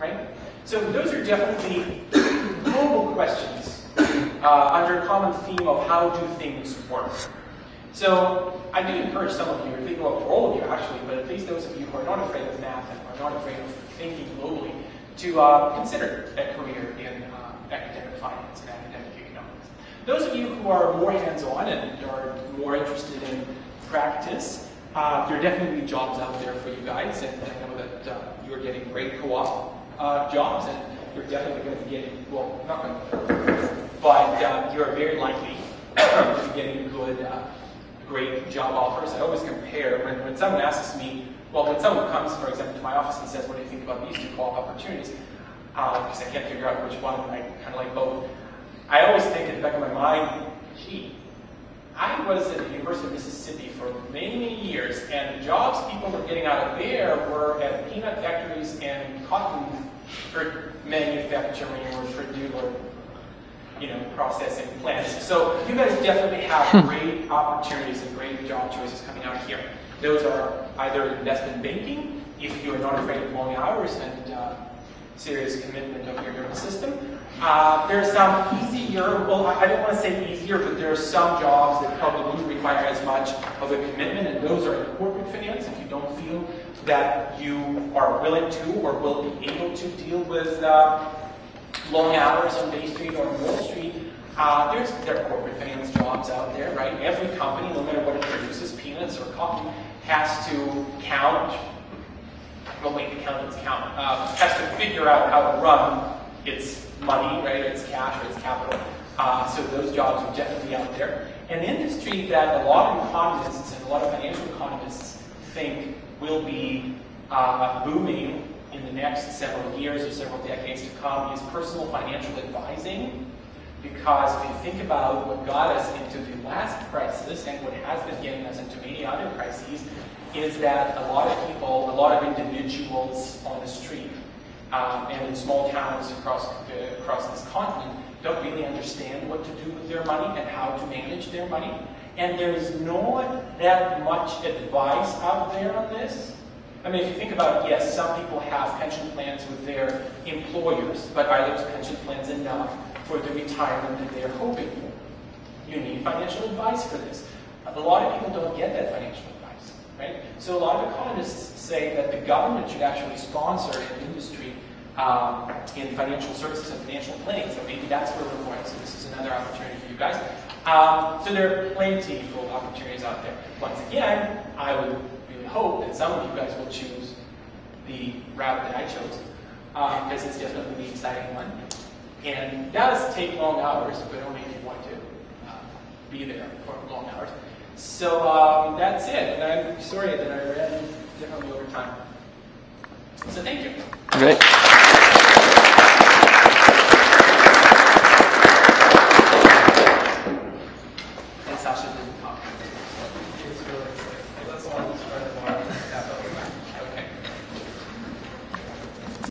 right? So those are definitely global questions under a common theme of how do things work. So I do encourage some of you, I think well, for all of you actually, but at least those of you who are not afraid of math and are not afraid of thinking globally, to consider a career in academic finance and academic economics. Those of you who are more hands-on and are more interested in practice, there are definitely jobs out there for you guys, and I know that you're getting great co-op jobs, and you're definitely going to be getting, well, not going to, but you're very likely to be getting good, great job offers. I always compare, when someone asks me, well, when someone comes, for example, to my office and says, what do you think about these two co-op opportunities? Because I can't figure out which one, I kind of like both. I always think in the back of my mind, gee, I was at the University of Mississippi for many, many years, and the jobs people were getting out of there were at peanut factories and cotton manufacturing or Purdue or processing plants. So you guys definitely have great opportunities and great job choices coming out here. Those are either investment banking, if you are not afraid of long hours and serious commitment of your nervous system. There are some easier, well, I don't want to say easier, but there are some jobs that probably wouldn't require as much of a commitment, and those are in corporate finance. If you don't feel that you are willing to or will be able to deal with long hours on Bay Street or on Wall Street, there are corporate finance jobs out there, right? Every company, no matter what it produces, peanuts or cotton, has to count. Well, wait, the accountants count. Has to figure out how to run its money, right? Its cash or its capital. So those jobs are definitely out there. An industry that a lot of economists and a lot of financial economists think will be booming in the next several years or several decades to come is personal financial advising. Because if you think about what got us into the last crisis and what has been getting us into many other crises, is that a lot of people, a lot of individuals on the street and in small towns across this continent don't really understand what to do with their money and how to manage their money. And there's not that much advice out there on this. I mean, if you think about it, yes, some people have pension plans with their employers, but are those pension plans enough for the retirement that they're hoping for? You need financial advice for this. A lot of people don't get that financial advice, right? So a lot of economists say that the government should actually sponsor an industry in financial services and financial planning, so maybe that's where we're going. So this is another opportunity for you guys. So there are plenty of opportunities out there. Once again, I would really hope that some of you guys will choose the route that I chose, because it's definitely the exciting one. And it does take long hours, but only if you want to be there for long hours. So that's it. And I'm sorry that I ran definitely over time. So thank you. Great. And Sasha didn't talk. It's really, that's all I'm trying to learn. Okay.